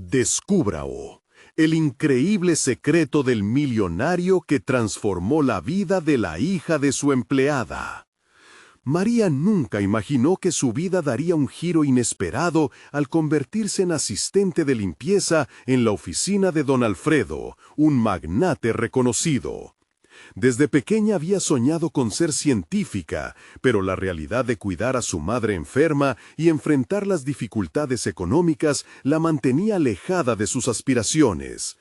Descúbrao, el increíble secreto del millonario que transformó la vida de la hija de su empleada. María nunca imaginó que su vida daría un giro inesperado al convertirse en asistente de limpieza en la oficina de don Alfredo, un magnate reconocido. Desde pequeña había soñado con ser científica, pero la realidad de cuidar a su madre enferma y enfrentar las dificultades económicas la mantenía alejada de sus aspiraciones.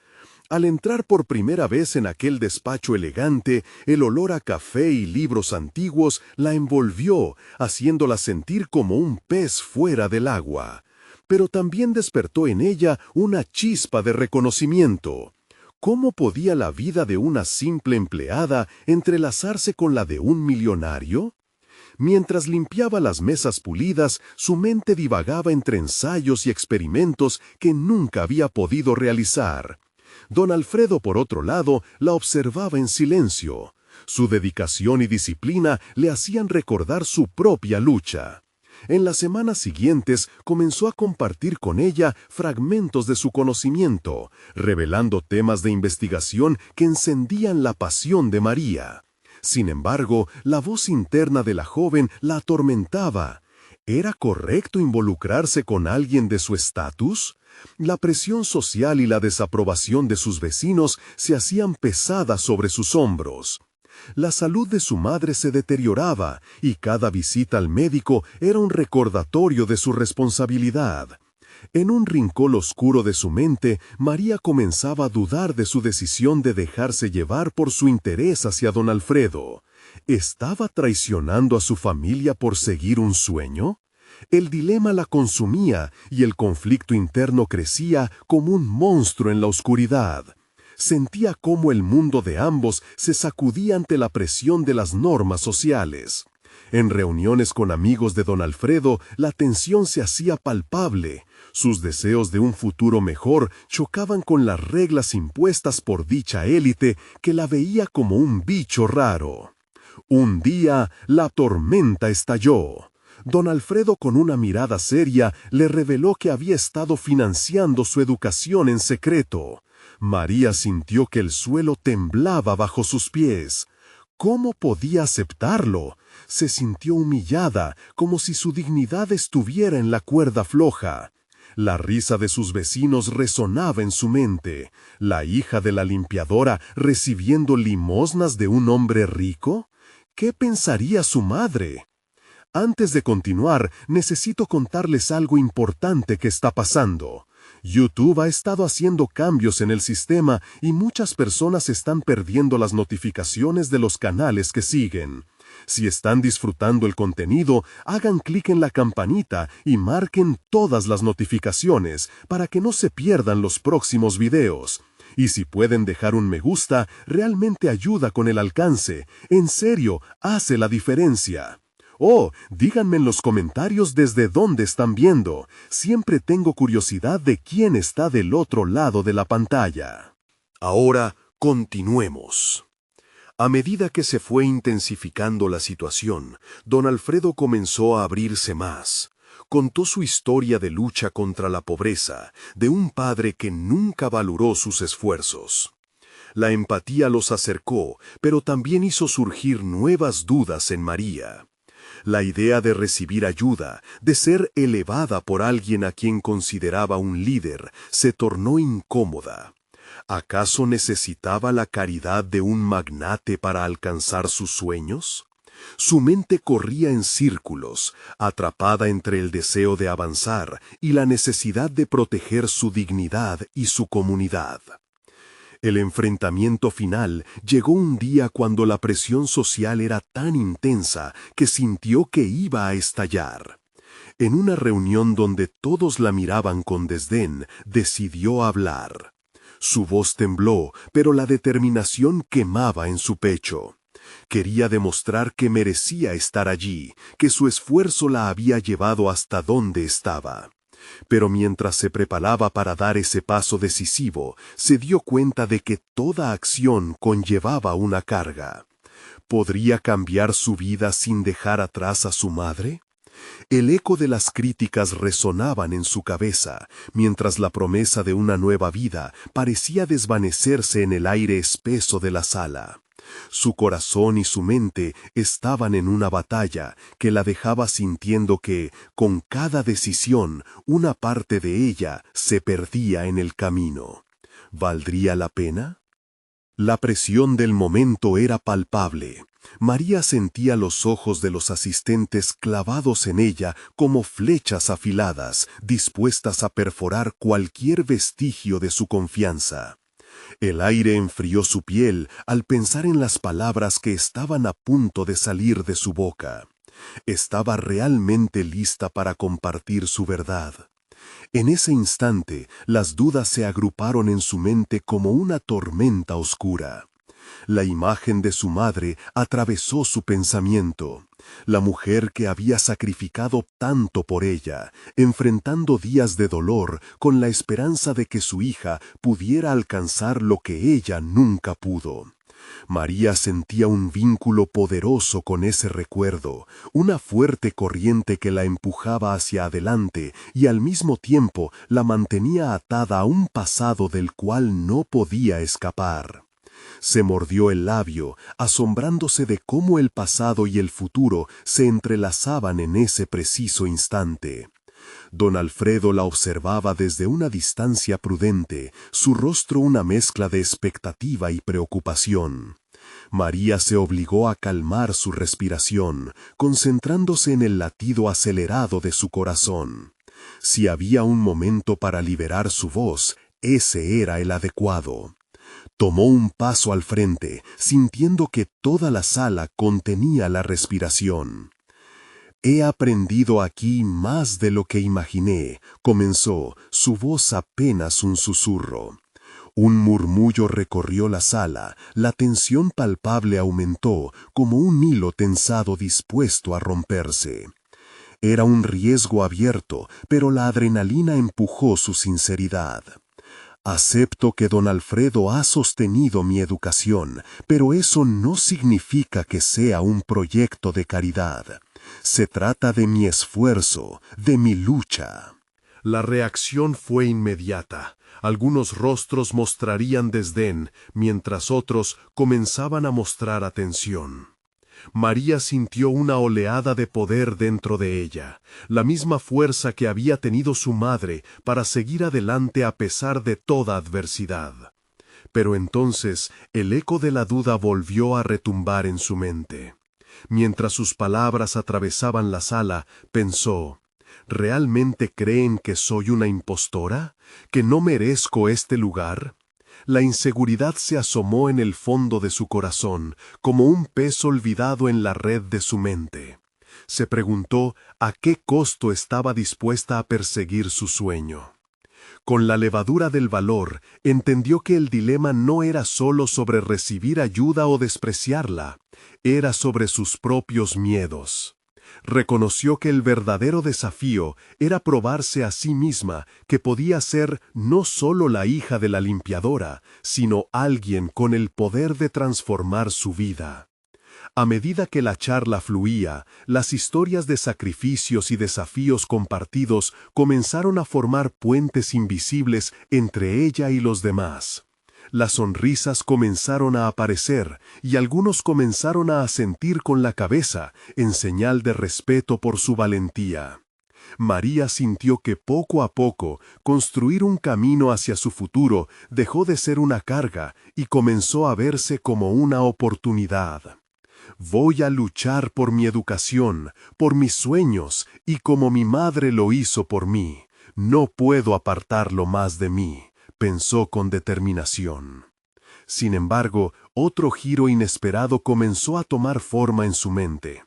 Al entrar por primera vez en aquel despacho elegante, el olor a café y libros antiguos la envolvió, haciéndola sentir como un pez fuera del agua. Pero también despertó en ella una chispa de reconocimiento. ¿Cómo podía la vida de una simple empleada entrelazarse con la de un millonario? Mientras limpiaba las mesas pulidas, su mente divagaba entre ensayos y experimentos que nunca había podido realizar. Don Alfredo, por otro lado, la observaba en silencio. Su dedicación y disciplina le hacían recordar su propia lucha. En las semanas siguientes comenzó a compartir con ella fragmentos de su conocimiento, revelando temas de investigación que encendían la pasión de María. Sin embargo, la voz interna de la joven la atormentaba. ¿Era correcto involucrarse con alguien de su estatus? La presión social y la desaprobación de sus vecinos se hacían pesadas sobre sus hombros. La salud de su madre se deterioraba y cada visita al médico era un recordatorio de su responsabilidad. En un rincón oscuro de su mente, María comenzaba a dudar de su decisión de dejarse llevar por su interés hacia don Alfredo. ¿Estaba traicionando a su familia por seguir un sueño? El dilema la consumía y el conflicto interno crecía como un monstruo en la oscuridad. Sentía cómo el mundo de ambos se sacudía ante la presión de las normas sociales. En reuniones con amigos de don Alfredo, la tensión se hacía palpable. Sus deseos de un futuro mejor chocaban con las reglas impuestas por dicha élite que la veía como un bicho raro. Un día, la tormenta estalló. Don Alfredo, con una mirada seria, le reveló que había estado financiando su educación en secreto. María sintió que el suelo temblaba bajo sus pies. ¿Cómo podía aceptarlo? Se sintió humillada, como si su dignidad estuviera en la cuerda floja. La risa de sus vecinos resonaba en su mente. ¿La hija de la limpiadora recibiendo limosnas de un hombre rico? ¿Qué pensaría su madre? Antes de continuar, necesito contarles algo importante que está pasando. YouTube ha estado haciendo cambios en el sistema y muchas personas están perdiendo las notificaciones de los canales que siguen. Si están disfrutando el contenido, hagan clic en la campanita y marquen todas las notificaciones para que no se pierdan los próximos videos. Y si pueden dejar un me gusta, realmente ayuda con el alcance. En serio, hace la diferencia. Oh, díganme en los comentarios desde dónde están viendo. Siempre tengo curiosidad de quién está del otro lado de la pantalla. Ahora, continuemos. A medida que se fue intensificando la situación, don Alfredo comenzó a abrirse más. Contó su historia de lucha contra la pobreza, de un padre que nunca valoró sus esfuerzos. La empatía los acercó, pero también hizo surgir nuevas dudas en María. La idea de recibir ayuda, de ser elevada por alguien a quien consideraba un líder, se tornó incómoda. ¿Acaso necesitaba la caridad de un magnate para alcanzar sus sueños? Su mente corría en círculos, atrapada entre el deseo de avanzar y la necesidad de proteger su dignidad y su comunidad. El enfrentamiento final llegó un día cuando la presión social era tan intensa que sintió que iba a estallar. En una reunión donde todos la miraban con desdén, decidió hablar. Su voz tembló, pero la determinación quemaba en su pecho. Quería demostrar que merecía estar allí, que su esfuerzo la había llevado hasta donde estaba. Pero mientras se preparaba para dar ese paso decisivo, se dio cuenta de que toda acción conllevaba una carga. ¿Podría cambiar su vida sin dejar atrás a su madre? El eco de las críticas resonaban en su cabeza, mientras la promesa de una nueva vida parecía desvanecerse en el aire espeso de la sala. Su corazón y su mente estaban en una batalla que la dejaba sintiendo que, con cada decisión, una parte de ella se perdía en el camino. ¿Valdría la pena? La presión del momento era palpable. María sentía los ojos de los asistentes clavados en ella como flechas afiladas, dispuestas a perforar cualquier vestigio de su confianza. El aire enfrió su piel al pensar en las palabras que estaban a punto de salir de su boca. Estaba realmente lista para compartir su verdad. En ese instante, las dudas se agruparon en su mente como una tormenta oscura. La imagen de su madre atravesó su pensamiento. La mujer que había sacrificado tanto por ella, enfrentando días de dolor con la esperanza de que su hija pudiera alcanzar lo que ella nunca pudo. María sentía un vínculo poderoso con ese recuerdo, una fuerte corriente que la empujaba hacia adelante y al mismo tiempo la mantenía atada a un pasado del cual no podía escapar. Se mordió el labio, asombrándose de cómo el pasado y el futuro se entrelazaban en ese preciso instante. Don Alfredo la observaba desde una distancia prudente, su rostro una mezcla de expectativa y preocupación. María se obligó a calmar su respiración, concentrándose en el latido acelerado de su corazón. Si había un momento para liberar su voz, ese era el adecuado. Tomó un paso al frente, sintiendo que toda la sala contenía la respiración. «He aprendido aquí más de lo que imaginé», comenzó, su voz apenas un susurro. Un murmullo recorrió la sala, la tensión palpable aumentó, como un hilo tensado dispuesto a romperse. Era un riesgo abierto, pero la adrenalina empujó su sinceridad. «Acepto que don Alfredo ha sostenido mi educación, pero eso no significa que sea un proyecto de caridad. Se trata de mi esfuerzo, de mi lucha». La reacción fue inmediata. Algunos rostros mostrarían desdén, mientras otros comenzaban a mostrar atención. María sintió una oleada de poder dentro de ella, la misma fuerza que había tenido su madre para seguir adelante a pesar de toda adversidad. Pero entonces el eco de la duda volvió a retumbar en su mente. Mientras sus palabras atravesaban la sala, pensó: ¿realmente creen que soy una impostora? ¿Que no merezco este lugar? La inseguridad se asomó en el fondo de su corazón, como un pez olvidado en la red de su mente. Se preguntó a qué costo estaba dispuesta a perseguir su sueño. Con la levadura del valor, entendió que el dilema no era solo sobre recibir ayuda o despreciarla, era sobre sus propios miedos. Reconoció que el verdadero desafío era probarse a sí misma que podía ser no solo la hija de la limpiadora, sino alguien con el poder de transformar su vida. A medida que la charla fluía, las historias de sacrificios y desafíos compartidos comenzaron a formar puentes invisibles entre ella y los demás. Las sonrisas comenzaron a aparecer y algunos comenzaron a asentir con la cabeza en señal de respeto por su valentía. María sintió que poco a poco construir un camino hacia su futuro dejó de ser una carga y comenzó a verse como una oportunidad. «Voy a luchar por mi educación, por mis sueños y como mi madre lo hizo por mí. No puedo apartarlo más de mí», pensó con determinación. Sin embargo, otro giro inesperado comenzó a tomar forma en su mente.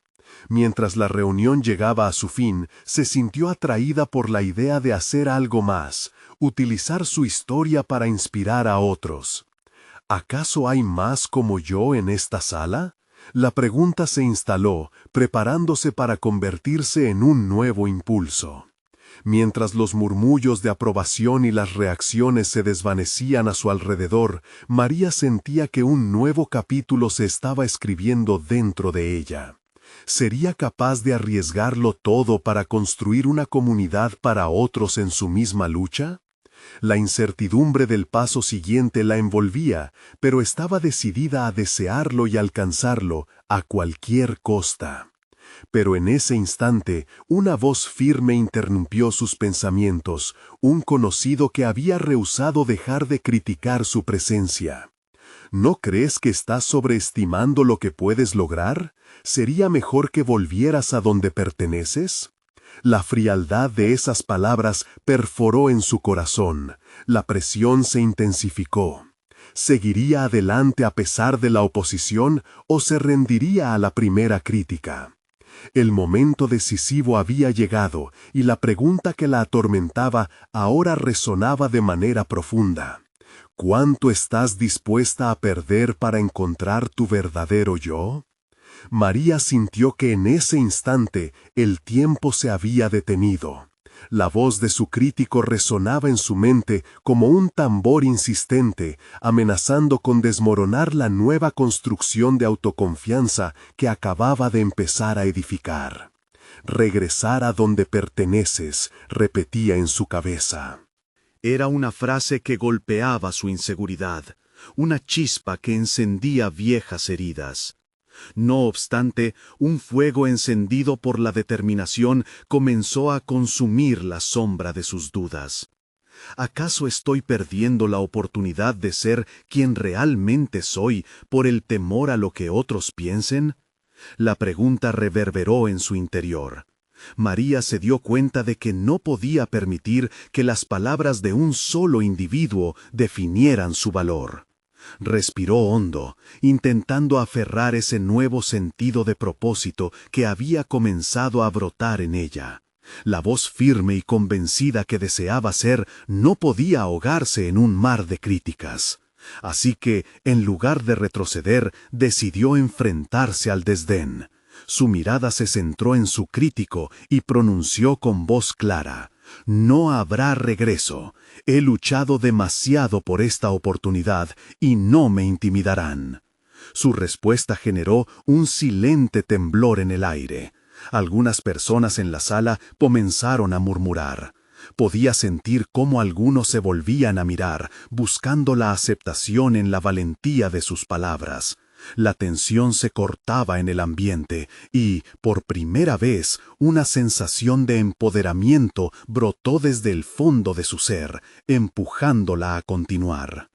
Mientras la reunión llegaba a su fin, se sintió atraída por la idea de hacer algo más, utilizar su historia para inspirar a otros. ¿Acaso hay más como yo en esta sala? La pregunta se instaló, preparándose para convertirse en un nuevo impulso. Mientras los murmullos de aprobación y las reacciones se desvanecían a su alrededor, María sentía que un nuevo capítulo se estaba escribiendo dentro de ella. ¿Sería capaz de arriesgarlo todo para construir una comunidad para otros en su misma lucha? La incertidumbre del paso siguiente la envolvía, pero estaba decidida a desearlo y alcanzarlo a cualquier costa. Pero en ese instante, una voz firme interrumpió sus pensamientos, un conocido que había rehusado dejar de criticar su presencia. ¿No crees que estás sobreestimando lo que puedes lograr? ¿Sería mejor que volvieras a donde perteneces? La frialdad de esas palabras perforó en su corazón. La presión se intensificó. ¿Seguiría adelante a pesar de la oposición o se rendiría a la primera crítica? El momento decisivo había llegado y la pregunta que la atormentaba ahora resonaba de manera profunda. ¿Cuánto estás dispuesta a perder para encontrar tu verdadero yo? María sintió que en ese instante el tiempo se había detenido. La voz de su crítico resonaba en su mente como un tambor insistente, amenazando con desmoronar la nueva construcción de autoconfianza que acababa de empezar a edificar. Regresar a donde perteneces, repetía en su cabeza. Era una frase que golpeaba su inseguridad, una chispa que encendía viejas heridas. No obstante, un fuego encendido por la determinación comenzó a consumir la sombra de sus dudas. ¿Acaso estoy perdiendo la oportunidad de ser quien realmente soy por el temor a lo que otros piensen? La pregunta reverberó en su interior. María se dio cuenta de que no podía permitir que las palabras de un solo individuo definieran su valor. Respiró hondo, intentando aferrar ese nuevo sentido de propósito que había comenzado a brotar en ella. La voz firme y convencida que deseaba ser no podía ahogarse en un mar de críticas. Así que, en lugar de retroceder, decidió enfrentarse al desdén. Su mirada se centró en su crítico y pronunció con voz clara: «No habrá regreso. He luchado demasiado por esta oportunidad y no me intimidarán». Su respuesta generó un silente temblor en el aire. Algunas personas en la sala comenzaron a murmurar. Podía sentir cómo algunos se volvían a mirar, buscando la aceptación en la valentía de sus palabras. La tensión se cortaba en el ambiente y, por primera vez, una sensación de empoderamiento brotó desde el fondo de su ser, empujándola a continuar.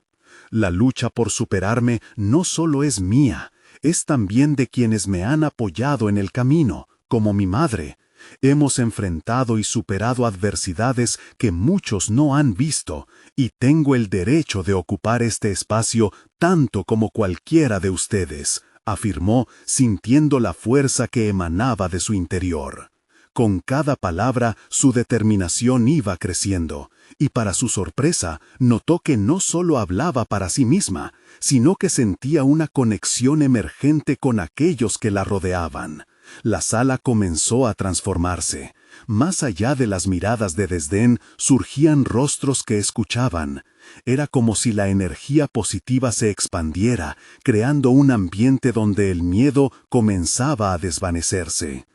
La lucha por superarme no solo es mía, es también de quienes me han apoyado en el camino, como mi madre. Hemos enfrentado y superado adversidades que muchos no han visto, y tengo el derecho de ocupar este espacio tanto como cualquiera de ustedes, afirmó, sintiendo la fuerza que emanaba de su interior. Con cada palabra, su determinación iba creciendo, y para su sorpresa, notó que no solo hablaba para sí misma, sino que sentía una conexión emergente con aquellos que la rodeaban. La sala comenzó a transformarse. Más allá de las miradas de desdén, surgían rostros que escuchaban. Era como si la energía positiva se expandiera, creando un ambiente donde el miedo comenzaba a desvanecerse.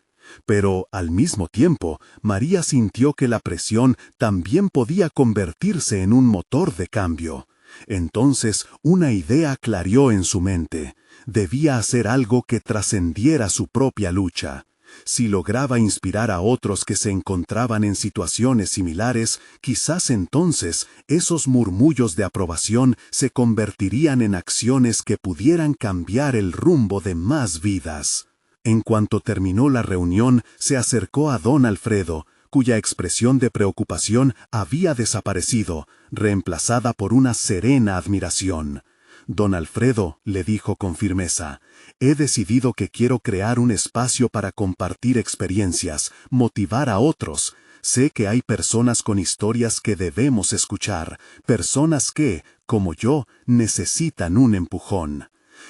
Pero, al mismo tiempo, María sintió que la presión también podía convertirse en un motor de cambio. Entonces, una idea clarió en su mente. Debía hacer algo que trascendiera su propia lucha. Si lograba inspirar a otros que se encontraban en situaciones similares, quizás entonces esos murmullos de aprobación se convertirían en acciones que pudieran cambiar el rumbo de más vidas. En cuanto terminó la reunión, se acercó a don Alfredo, cuya expresión de preocupación había desaparecido, reemplazada por una serena admiración. «Don Alfredo», le dijo con firmeza, «he decidido que quiero crear un espacio para compartir experiencias, motivar a otros. Sé que hay personas con historias que debemos escuchar, personas que, como yo, necesitan un empujón».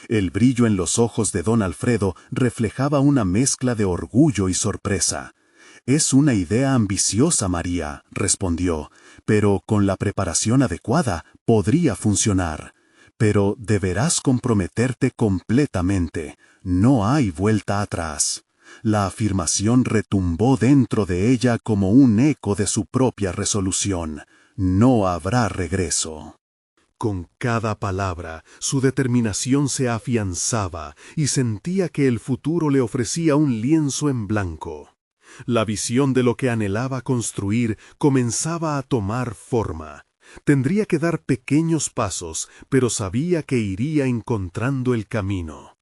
El brillo en los ojos de don Alfredo reflejaba una mezcla de orgullo y sorpresa. «Es una idea ambiciosa, María», respondió, «pero con la preparación adecuada podría funcionar. Pero deberás comprometerte completamente. No hay vuelta atrás». La afirmación retumbó dentro de ella como un eco de su propia resolución. No habrá regreso. Con cada palabra, su determinación se afianzaba y sentía que el futuro le ofrecía un lienzo en blanco. La visión de lo que anhelaba construir comenzaba a tomar forma. Tendría que dar pequeños pasos, pero sabía que iría encontrando el camino.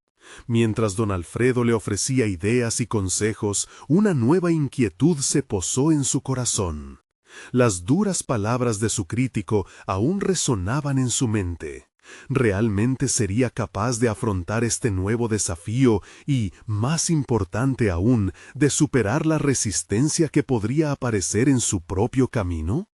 Mientras don Alfredo le ofrecía ideas y consejos, una nueva inquietud se posó en su corazón. Las duras palabras de su crítico aún resonaban en su mente. ¿Realmente sería capaz de afrontar este nuevo desafío y, más importante aún, de superar la resistencia que podría aparecer en su propio camino?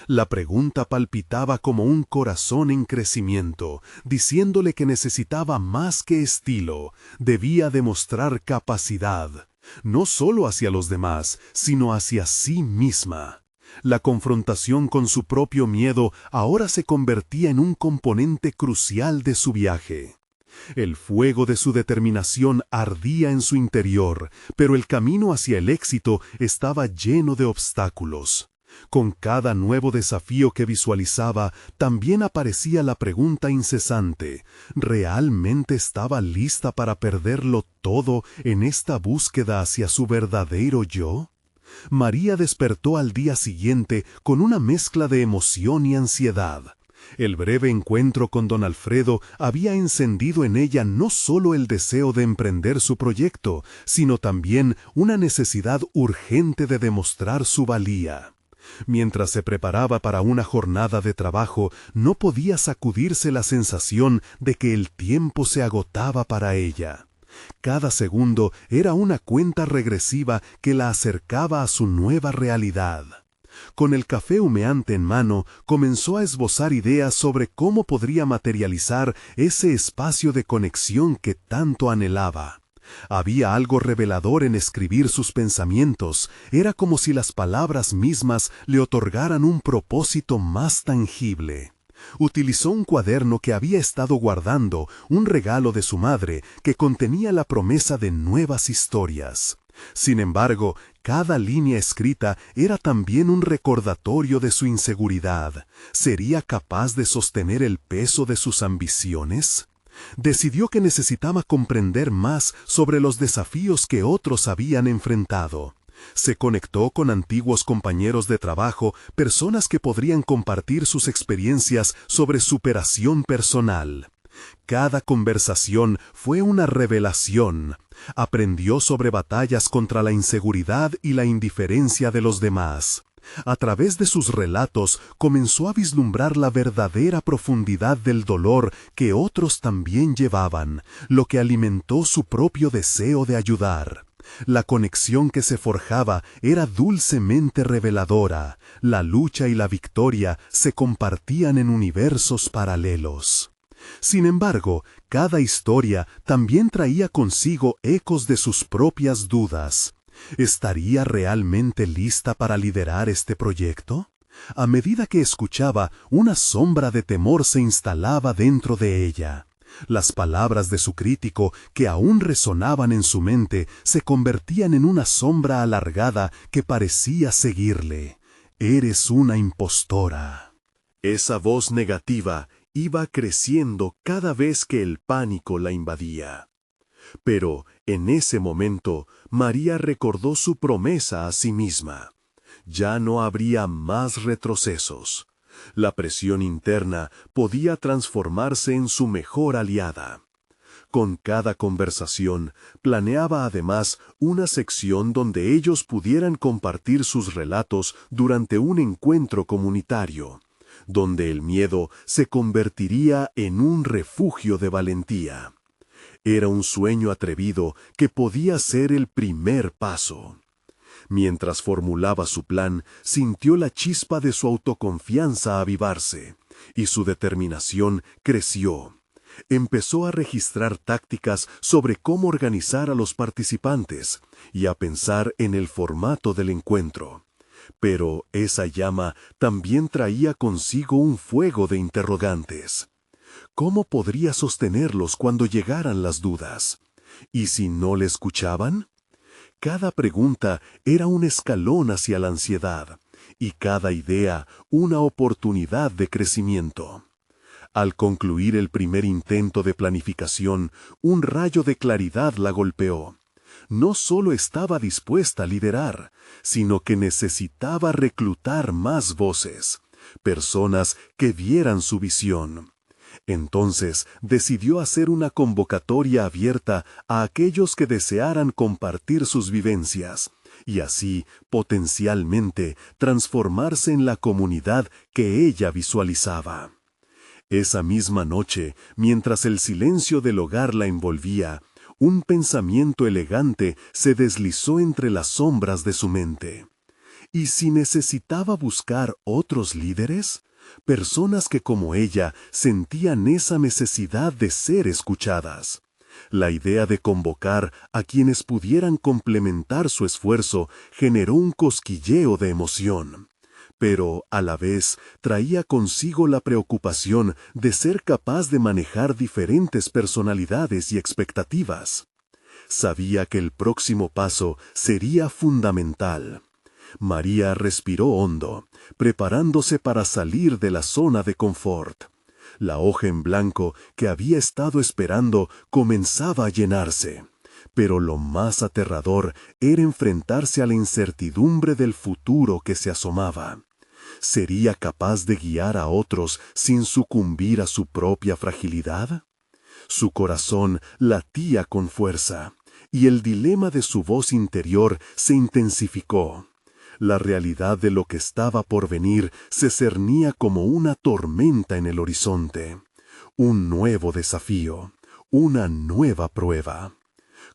La pregunta palpitaba como un corazón en crecimiento, diciéndole que necesitaba más que estilo, debía demostrar capacidad, no solo hacia los demás, sino hacia sí misma. La confrontación con su propio miedo ahora se convertía en un componente crucial de su viaje. El fuego de su determinación ardía en su interior, pero el camino hacia el éxito estaba lleno de obstáculos. Con cada nuevo desafío que visualizaba, también aparecía la pregunta incesante: ¿realmente estaba lista para perderlo todo en esta búsqueda hacia su verdadero yo? María despertó al día siguiente con una mezcla de emoción y ansiedad. El breve encuentro con don Alfredo había encendido en ella no solo el deseo de emprender su proyecto, sino también una necesidad urgente de demostrar su valía. Mientras se preparaba para una jornada de trabajo, no podía sacudirse la sensación de que el tiempo se agotaba para ella. Cada segundo era una cuenta regresiva que la acercaba a su nueva realidad. Con el café humeante en mano, comenzó a esbozar ideas sobre cómo podría materializar ese espacio de conexión que tanto anhelaba. Había algo revelador en escribir sus pensamientos. Era como si las palabras mismas le otorgaran un propósito más tangible. Utilizó un cuaderno que había estado guardando, un regalo de su madre, que contenía la promesa de nuevas historias. Sin embargo, cada línea escrita era también un recordatorio de su inseguridad. ¿Sería capaz de sostener el peso de sus ambiciones? Decidió que necesitaba comprender más sobre los desafíos que otros habían enfrentado. Se conectó con antiguos compañeros de trabajo, personas que podrían compartir sus experiencias sobre superación personal. Cada conversación fue una revelación. Aprendió sobre batallas contra la inseguridad y la indiferencia de los demás. A través de sus relatos comenzó a vislumbrar la verdadera profundidad del dolor que otros también llevaban, lo que alimentó su propio deseo de ayudar. La conexión que se forjaba era dulcemente reveladora. La lucha y la victoria se compartían en universos paralelos. Sin embargo, cada historia también traía consigo ecos de sus propias dudas. ¿Estaría realmente lista para liderar este proyecto? A medida que escuchaba, una sombra de temor se instalaba dentro de ella. Las palabras de su crítico, que aún resonaban en su mente, se convertían en una sombra alargada que parecía seguirle. «Eres una impostora». Esa voz negativa iba creciendo cada vez que el pánico la invadía. Pero, en ese momento, María recordó su promesa a sí misma. Ya no habría más retrocesos. La presión interna podía transformarse en su mejor aliada. Con cada conversación, planeaba además una sección donde ellos pudieran compartir sus relatos durante un encuentro comunitario, donde el miedo se convertiría en un refugio de valentía. Era un sueño atrevido que podía ser el primer paso. Mientras formulaba su plan, sintió la chispa de su autoconfianza avivarse, y su determinación creció. Empezó a registrar tácticas sobre cómo organizar a los participantes y a pensar en el formato del encuentro. Pero esa llama también traía consigo un fuego de interrogantes. ¿Cómo podría sostenerlos cuando llegaran las dudas? ¿Y si no le escuchaban? Cada pregunta era un escalón hacia la ansiedad, y cada idea una oportunidad de crecimiento. Al concluir el primer intento de planificación, un rayo de claridad la golpeó. No solo estaba dispuesta a liderar, sino que necesitaba reclutar más voces, personas que vieran su visión. Entonces decidió hacer una convocatoria abierta a aquellos que desearan compartir sus vivencias, y así, potencialmente, transformarse en la comunidad que ella visualizaba. Esa misma noche, mientras el silencio del hogar la envolvía, un pensamiento elegante se deslizó entre las sombras de su mente. ¿Y si necesitaba buscar otros líderes? Personas que como ella sentían esa necesidad de ser escuchadas. La idea de convocar a quienes pudieran complementar su esfuerzo generó un cosquilleo de emoción, pero a la vez traía consigo la preocupación de ser capaz de manejar diferentes personalidades y expectativas. Sabía que el próximo paso sería fundamental. María respiró hondo, preparándose para salir de la zona de confort. La hoja en blanco que había estado esperando comenzaba a llenarse, pero lo más aterrador era enfrentarse a la incertidumbre del futuro que se asomaba. ¿Sería capaz de guiar a otros sin sucumbir a su propia fragilidad? Su corazón latía con fuerza, y el dilema de su voz interior se intensificó. La realidad de lo que estaba por venir se cernía como una tormenta en el horizonte. Un nuevo desafío, una nueva prueba.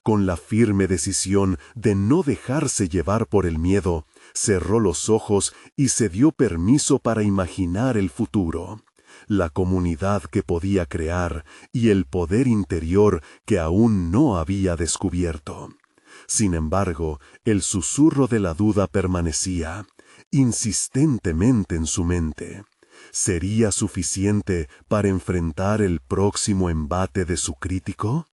Con la firme decisión de no dejarse llevar por el miedo, cerró los ojos y se dio permiso para imaginar el futuro, la comunidad que podía crear y el poder interior que aún no había descubierto. Sin embargo, el susurro de la duda permanecía, insistentemente en su mente. ¿Sería suficiente para enfrentar el próximo embate de su crítico?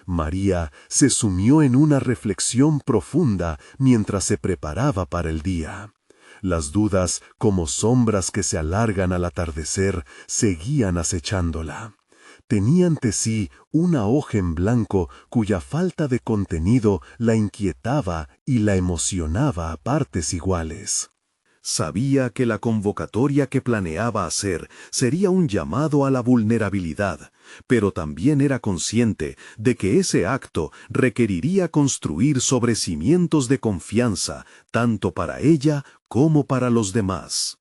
María se sumió en una reflexión profunda mientras se preparaba para el día. Las dudas, como sombras que se alargan al atardecer, seguían acechándola. Tenía ante sí una hoja en blanco cuya falta de contenido la inquietaba y la emocionaba a partes iguales. Sabía que la convocatoria que planeaba hacer sería un llamado a la vulnerabilidad, pero también era consciente de que ese acto requeriría construir sobre cimientos de confianza, tanto para ella como para los demás.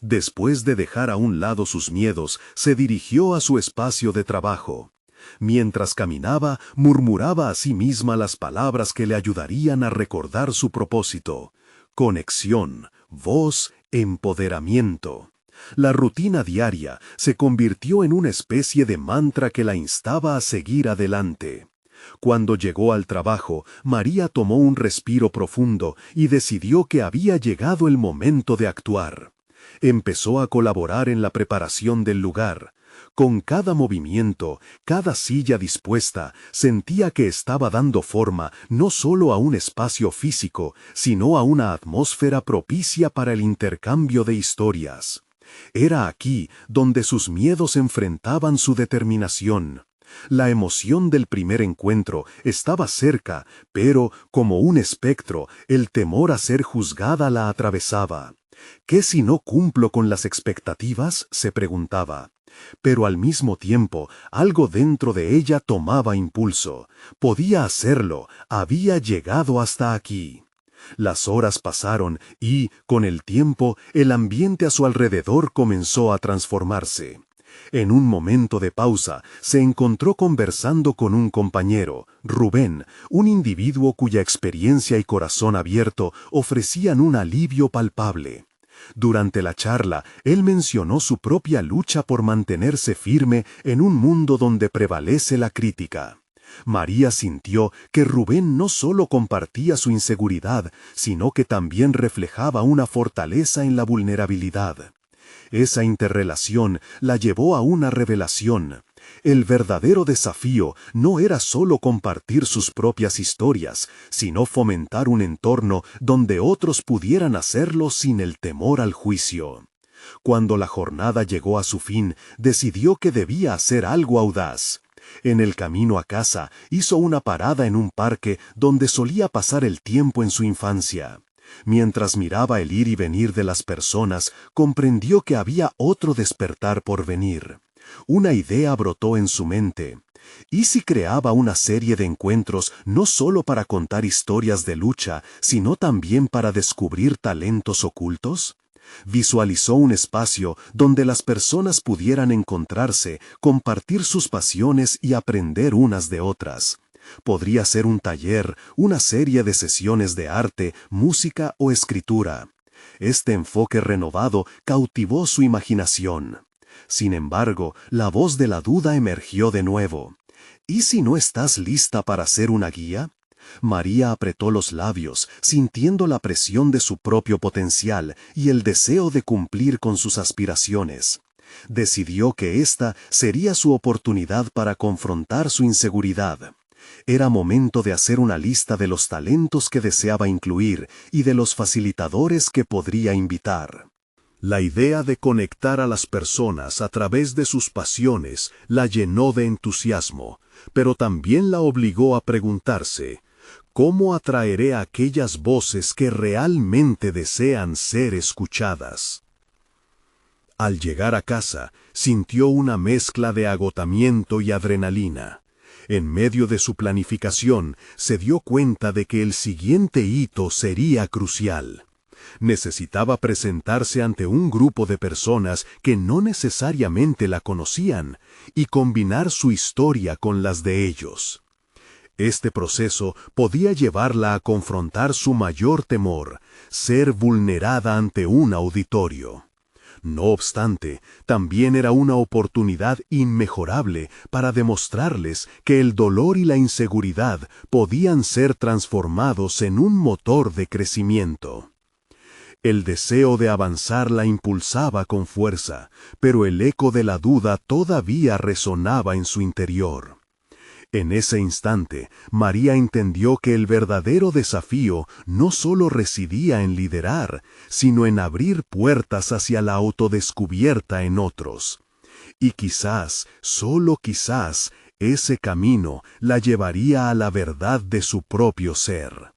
Después de dejar a un lado sus miedos, se dirigió a su espacio de trabajo. Mientras caminaba, murmuraba a sí misma las palabras que le ayudarían a recordar su propósito: conexión, voz, empoderamiento. La rutina diaria se convirtió en una especie de mantra que la instaba a seguir adelante. Cuando llegó al trabajo, María tomó un respiro profundo y decidió que había llegado el momento de actuar. Empezó a colaborar en la preparación del lugar. Con cada movimiento, cada silla dispuesta, sentía que estaba dando forma no solo a un espacio físico, sino a una atmósfera propicia para el intercambio de historias. Era aquí donde sus miedos enfrentaban su determinación. La emoción del primer encuentro estaba cerca, pero, como un espectro, el temor a ser juzgada la atravesaba. ¿Qué si no cumplo con las expectativas?, se preguntaba. Pero al mismo tiempo, algo dentro de ella tomaba impulso. Podía hacerlo, había llegado hasta aquí. Las horas pasaron y, con el tiempo, el ambiente a su alrededor comenzó a transformarse. En un momento de pausa, se encontró conversando con un compañero, Rubén, un individuo cuya experiencia y corazón abierto ofrecían un alivio palpable. Durante la charla, él mencionó su propia lucha por mantenerse firme en un mundo donde prevalece la crítica. María sintió que Rubén no solo compartía su inseguridad, sino que también reflejaba una fortaleza en la vulnerabilidad. Esa interrelación la llevó a una revelación. El verdadero desafío no era solo compartir sus propias historias, sino fomentar un entorno donde otros pudieran hacerlo sin el temor al juicio. Cuando la jornada llegó a su fin, decidió que debía hacer algo audaz. En el camino a casa, hizo una parada en un parque donde solía pasar el tiempo en su infancia. Mientras miraba el ir y venir de las personas, comprendió que había otro despertar por venir. Una idea brotó en su mente. ¿Y si creaba una serie de encuentros no solo para contar historias de lucha, sino también para descubrir talentos ocultos? Visualizó un espacio donde las personas pudieran encontrarse, compartir sus pasiones y aprender unas de otras. Podría ser un taller, una serie de sesiones de arte, música o escritura. Este enfoque renovado cautivó su imaginación. Sin embargo, la voz de la duda emergió de nuevo. ¿Y si no estás lista para ser una guía? María apretó los labios, sintiendo la presión de su propio potencial y el deseo de cumplir con sus aspiraciones. Decidió que esta sería su oportunidad para confrontar su inseguridad. Era momento de hacer una lista de los talentos que deseaba incluir y de los facilitadores que podría invitar. La idea de conectar a las personas a través de sus pasiones la llenó de entusiasmo, pero también la obligó a preguntarse: ¿cómo atraeré a aquellas voces que realmente desean ser escuchadas? Al llegar a casa, sintió una mezcla de agotamiento y adrenalina. En medio de su planificación, se dio cuenta de que el siguiente hito sería crucial. Necesitaba presentarse ante un grupo de personas que no necesariamente la conocían y combinar su historia con las de ellos. Este proceso podía llevarla a confrontar su mayor temor, ser vulnerada ante un auditorio. No obstante, también era una oportunidad inmejorable para demostrarles que el dolor y la inseguridad podían ser transformados en un motor de crecimiento. El deseo de avanzar la impulsaba con fuerza, pero el eco de la duda todavía resonaba en su interior. En ese instante, María entendió que el verdadero desafío no solo residía en liderar, sino en abrir puertas hacia la autodescubierta en otros. Y quizás, solo quizás, ese camino la llevaría a la verdad de su propio ser.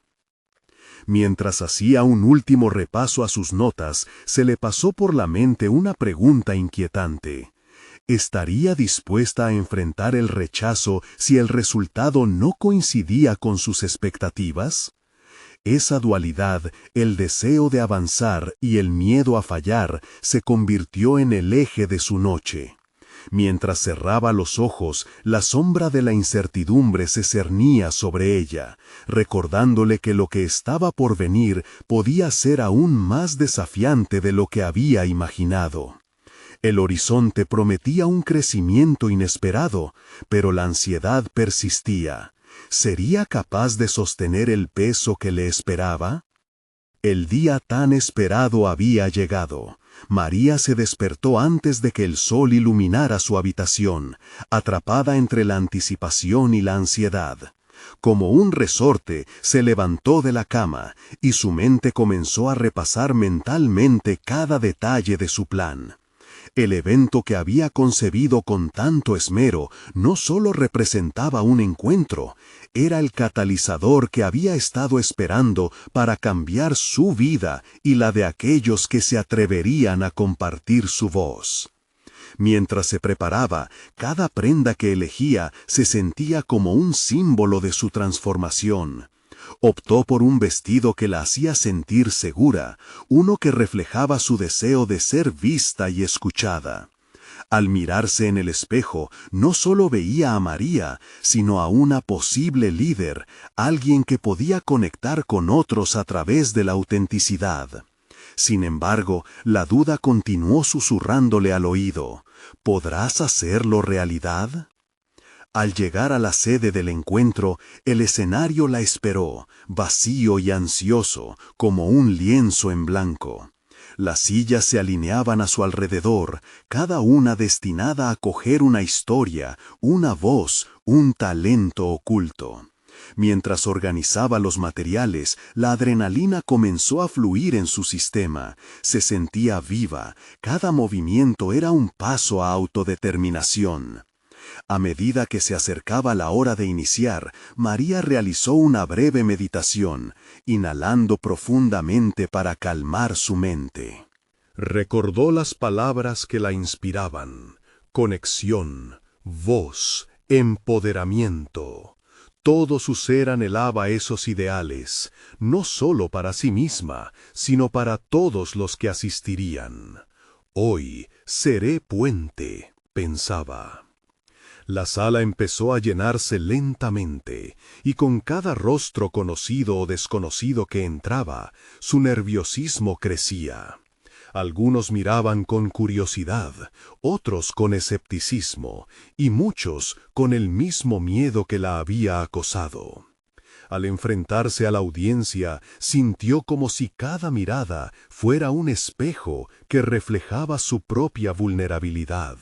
Mientras hacía un último repaso a sus notas, se le pasó por la mente una pregunta inquietante. ¿Estaría dispuesta a enfrentar el rechazo si el resultado no coincidía con sus expectativas? Esa dualidad, el deseo de avanzar y el miedo a fallar, se convirtió en el eje de su noche. Mientras cerraba los ojos, la sombra de la incertidumbre se cernía sobre ella, recordándole que lo que estaba por venir podía ser aún más desafiante de lo que había imaginado. El horizonte prometía un crecimiento inesperado, pero la ansiedad persistía. ¿Sería capaz de sostener el peso que le esperaba? El día tan esperado había llegado. María se despertó antes de que el sol iluminara su habitación, atrapada entre la anticipación y la ansiedad. Como un resorte, se levantó de la cama, y su mente comenzó a repasar mentalmente cada detalle de su plan. El evento que había concebido con tanto esmero no solo representaba un encuentro, era el catalizador que había estado esperando para cambiar su vida y la de aquellos que se atreverían a compartir su voz. Mientras se preparaba, cada prenda que elegía se sentía como un símbolo de su transformación. Optó por un vestido que la hacía sentir segura, uno que reflejaba su deseo de ser vista y escuchada. Al mirarse en el espejo, no solo veía a María, sino a una posible líder, alguien que podía conectar con otros a través de la autenticidad. Sin embargo, la duda continuó susurrándole al oído: ¿podrás hacerlo realidad? Al llegar a la sede del encuentro, el escenario la esperó, vacío y ansioso, como un lienzo en blanco. Las sillas se alineaban a su alrededor, cada una destinada a acoger una historia, una voz, un talento oculto. Mientras organizaba los materiales, la adrenalina comenzó a fluir en su sistema. Se sentía viva, cada movimiento era un paso a autodeterminación. A medida que se acercaba la hora de iniciar, María realizó una breve meditación, inhalando profundamente para calmar su mente. Recordó las palabras que la inspiraban: conexión, voz, empoderamiento. Todo su ser anhelaba esos ideales, no solo para sí misma, sino para todos los que asistirían. Hoy seré puente, pensaba. La sala empezó a llenarse lentamente, y con cada rostro conocido o desconocido que entraba, su nerviosismo crecía. Algunos miraban con curiosidad, otros con escepticismo, y muchos con el mismo miedo que la había acosado. Al enfrentarse a la audiencia, sintió como si cada mirada fuera un espejo que reflejaba su propia vulnerabilidad.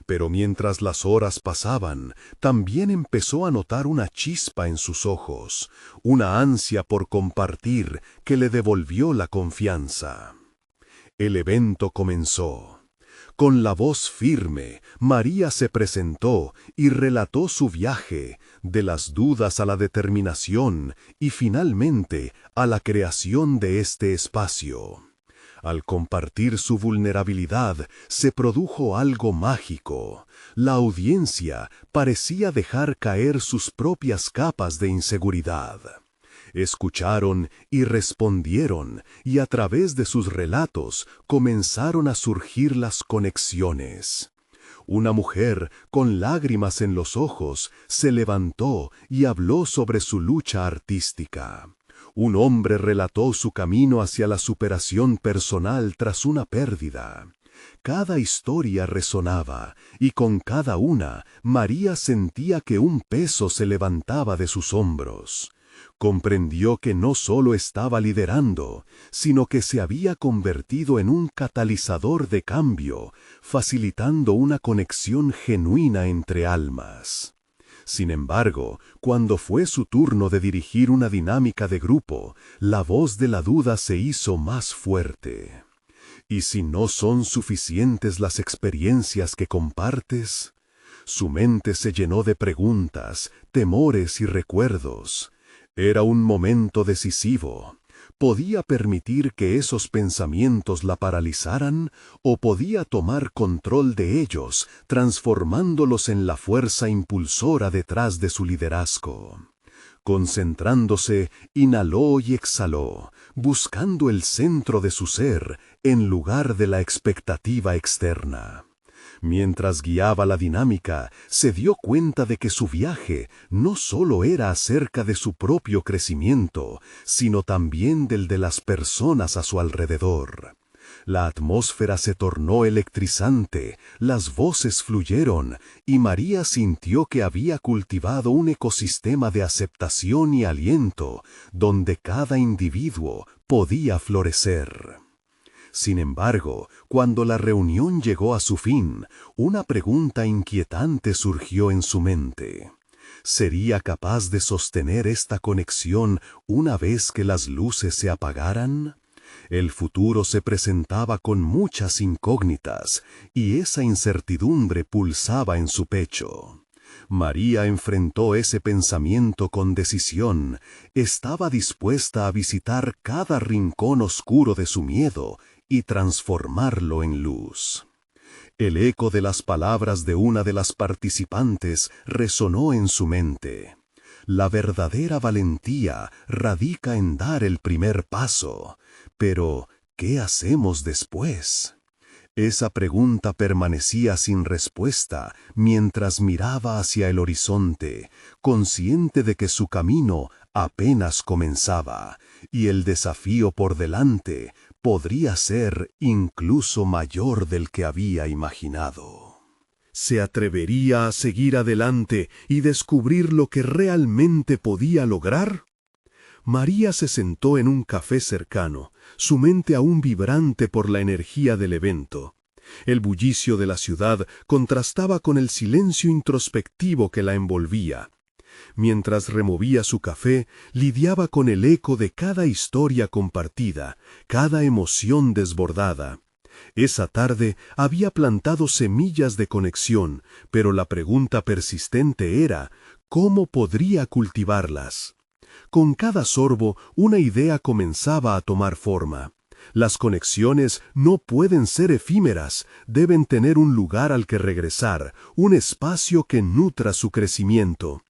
Pero mientras las horas pasaban, también empezó a notar una chispa en sus ojos, una ansia por compartir que le devolvió la confianza. El evento comenzó. Con la voz firme, María se presentó y relató su viaje, de las dudas a la determinación y finalmente a la creación de este espacio. Al compartir su vulnerabilidad, se produjo algo mágico. La audiencia parecía dejar caer sus propias capas de inseguridad. Escucharon y respondieron, y a través de sus relatos comenzaron a surgir las conexiones. Una mujer, con lágrimas en los ojos, se levantó y habló sobre su lucha artística. Un hombre relató su camino hacia la superación personal tras una pérdida. Cada historia resonaba, y con cada una, María sentía que un peso se levantaba de sus hombros. Comprendió que no solo estaba liderando, sino que se había convertido en un catalizador de cambio, facilitando una conexión genuina entre almas. Sin embargo, cuando fue su turno de dirigir una dinámica de grupo, la voz de la duda se hizo más fuerte. ¿Y si no son suficientes las experiencias que compartes? Su mente se llenó de preguntas, temores y recuerdos. Era un momento decisivo. ¿Podía permitir que esos pensamientos la paralizaran o podía tomar control de ellos, transformándolos en la fuerza impulsora detrás de su liderazgo? Concentrándose, inhaló y exhaló, buscando el centro de su ser en lugar de la expectativa externa. Mientras guiaba la dinámica, se dio cuenta de que su viaje no solo era acerca de su propio crecimiento, sino también del de las personas a su alrededor. La atmósfera se tornó electrizante, las voces fluyeron, y María sintió que había cultivado un ecosistema de aceptación y aliento, donde cada individuo podía florecer. Sin embargo, cuando la reunión llegó a su fin, una pregunta inquietante surgió en su mente. ¿Sería capaz de sostener esta conexión una vez que las luces se apagaran? El futuro se presentaba con muchas incógnitas, y esa incertidumbre pulsaba en su pecho. María enfrentó ese pensamiento con decisión. Estaba dispuesta a visitar cada rincón oscuro de su miedo y transformarlo en luz. El eco de las palabras de una de las participantes resonó en su mente. La verdadera valentía radica en dar el primer paso. Pero, ¿qué hacemos después? Esa pregunta permanecía sin respuesta mientras miraba hacia el horizonte, consciente de que su camino apenas comenzaba, y el desafío por delante podría ser incluso mayor del que había imaginado. ¿Se atrevería a seguir adelante y descubrir lo que realmente podía lograr? María se sentó en un café cercano, su mente aún vibrante por la energía del evento. El bullicio de la ciudad contrastaba con el silencio introspectivo que la envolvía. Mientras removía su café, lidiaba con el eco de cada historia compartida, cada emoción desbordada. Esa tarde había plantado semillas de conexión, pero la pregunta persistente era, ¿cómo podría cultivarlas? Con cada sorbo, una idea comenzaba a tomar forma. Las conexiones no pueden ser efímeras, deben tener un lugar al que regresar, un espacio que nutra su crecimiento.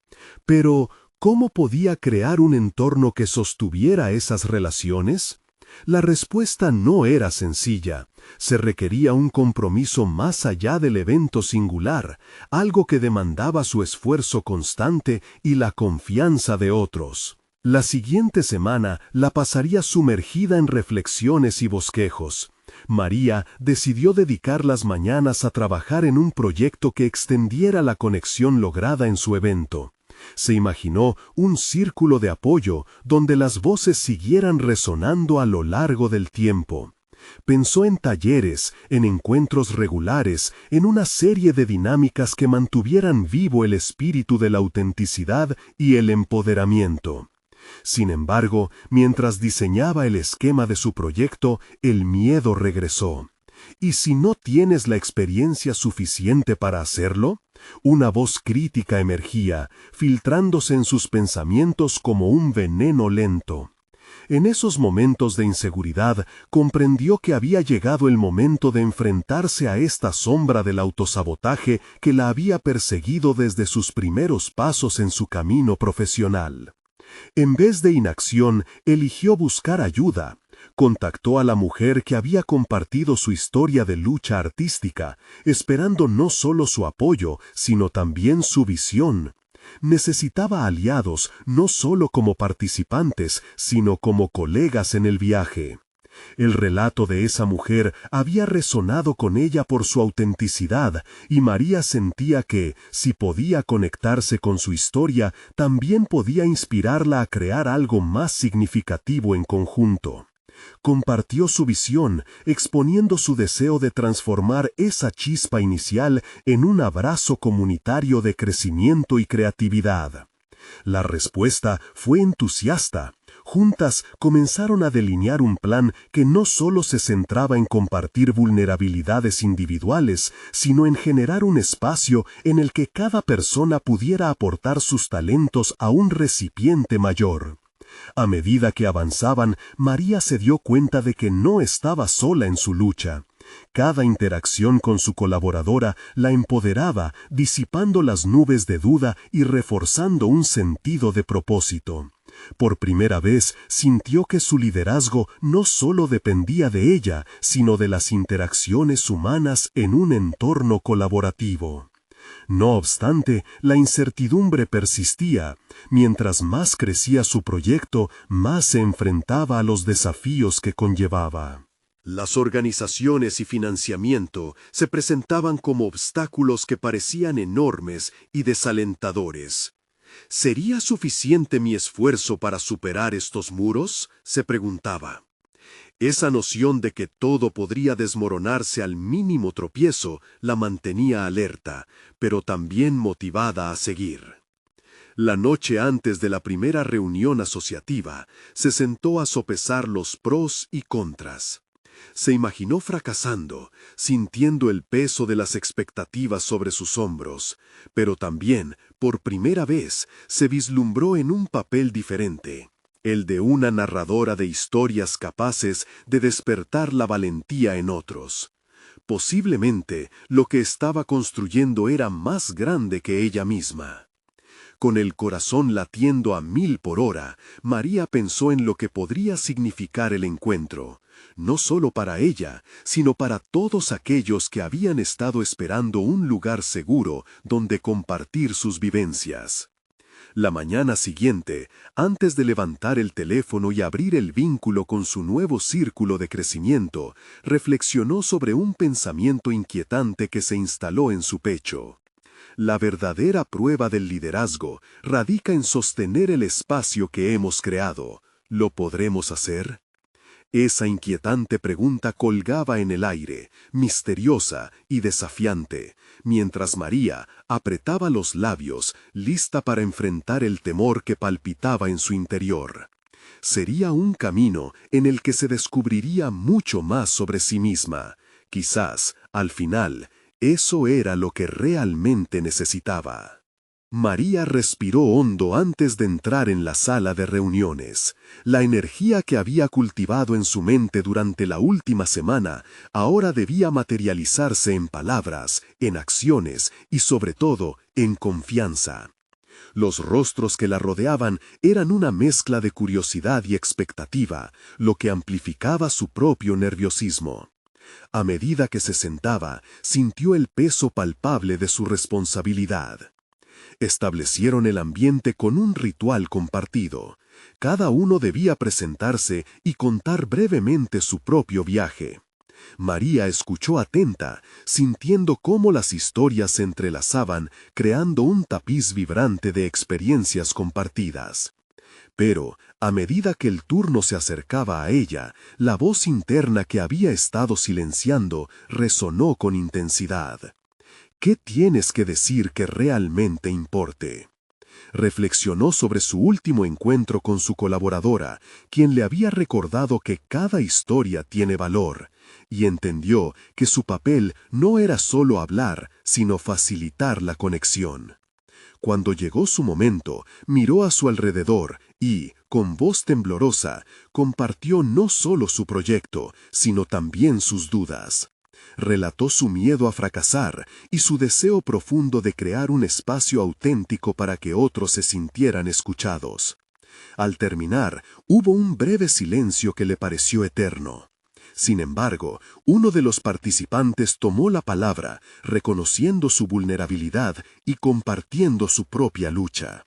Pero, ¿cómo podía crear un entorno que sostuviera esas relaciones? La respuesta no era sencilla. Se requería un compromiso más allá del evento singular, algo que demandaba su esfuerzo constante y la confianza de otros. La siguiente semana la pasaría sumergida en reflexiones y bosquejos. María decidió dedicar las mañanas a trabajar en un proyecto que extendiera la conexión lograda en su evento. Se imaginó un círculo de apoyo donde las voces siguieran resonando a lo largo del tiempo. Pensó en talleres, en encuentros regulares, en una serie de dinámicas que mantuvieran vivo el espíritu de la autenticidad y el empoderamiento. Sin embargo, mientras diseñaba el esquema de su proyecto, el miedo regresó. ¿Y si no tienes la experiencia suficiente para hacerlo? Una voz crítica emergía, filtrándose en sus pensamientos como un veneno lento. En esos momentos de inseguridad, comprendió que había llegado el momento de enfrentarse a esta sombra del autosabotaje que la había perseguido desde sus primeros pasos en su camino profesional. En vez de inacción, eligió buscar ayuda. Contactó a la mujer que había compartido su historia de lucha artística, esperando no solo su apoyo, sino también su visión. Necesitaba aliados, no solo como participantes, sino como colegas en el viaje. El relato de esa mujer había resonado con ella por su autenticidad, y María sentía que, si podía conectarse con su historia, también podía inspirarla a crear algo más significativo en conjunto. Compartió su visión, exponiendo su deseo de transformar esa chispa inicial en un abrazo comunitario de crecimiento y creatividad. La respuesta fue entusiasta. Juntas comenzaron a delinear un plan que no solo se centraba en compartir vulnerabilidades individuales, sino en generar un espacio en el que cada persona pudiera aportar sus talentos a un recipiente mayor. A medida que avanzaban, María se dio cuenta de que no estaba sola en su lucha. Cada interacción con su colaboradora la empoderaba, disipando las nubes de duda y reforzando un sentido de propósito. Por primera vez sintió que su liderazgo no solo dependía de ella, sino de las interacciones humanas en un entorno colaborativo. No obstante, la incertidumbre persistía. Mientras más crecía su proyecto, más se enfrentaba a los desafíos que conllevaba. Las organizaciones y financiamiento se presentaban como obstáculos que parecían enormes y desalentadores. ¿Sería suficiente mi esfuerzo para superar estos muros?, se preguntaba. Esa noción de que todo podría desmoronarse al mínimo tropiezo la mantenía alerta, pero también motivada a seguir. La noche antes de la primera reunión asociativa, se sentó a sopesar los pros y contras. Se imaginó fracasando, sintiendo el peso de las expectativas sobre sus hombros, pero también, por primera vez, se vislumbró en un papel diferente, el de una narradora de historias capaces de despertar la valentía en otros. Posiblemente, lo que estaba construyendo era más grande que ella misma. Con el corazón latiendo a 1000 por hora, María pensó en lo que podría significar el encuentro, no solo para ella, sino para todos aquellos que habían estado esperando un lugar seguro donde compartir sus vivencias. La mañana siguiente, antes de levantar el teléfono y abrir el vínculo con su nuevo círculo de crecimiento, reflexionó sobre un pensamiento inquietante que se instaló en su pecho. La verdadera prueba del liderazgo radica en sostener el espacio que hemos creado. ¿Lo podremos hacer? Esa inquietante pregunta colgaba en el aire, misteriosa y desafiante, mientras María apretaba los labios, lista para enfrentar el temor que palpitaba en su interior. Sería un camino en el que se descubriría mucho más sobre sí misma. Quizás, al final, eso era lo que realmente necesitaba. María respiró hondo antes de entrar en la sala de reuniones. La energía que había cultivado en su mente durante la última semana ahora debía materializarse en palabras, en acciones y sobre todo en confianza. Los rostros que la rodeaban eran una mezcla de curiosidad y expectativa, lo que amplificaba su propio nerviosismo. A medida que se sentaba, sintió el peso palpable de su responsabilidad. Establecieron el ambiente con un ritual compartido. Cada uno debía presentarse y contar brevemente su propio viaje. María escuchó atenta, sintiendo cómo las historias se entrelazaban, creando un tapiz vibrante de experiencias compartidas. Pero, a medida que el turno se acercaba a ella, la voz interna que había estado silenciando resonó con intensidad. ¿Qué tienes que decir que realmente importe? Reflexionó sobre su último encuentro con su colaboradora, quien le había recordado que cada historia tiene valor, y entendió que su papel no era solo hablar, sino facilitar la conexión. Cuando llegó su momento, miró a su alrededor y, con voz temblorosa, compartió no solo su proyecto, sino también sus dudas. Relató su miedo a fracasar y su deseo profundo de crear un espacio auténtico para que otros se sintieran escuchados. Al terminar, hubo un breve silencio que le pareció eterno. Sin embargo, uno de los participantes tomó la palabra, reconociendo su vulnerabilidad y compartiendo su propia lucha.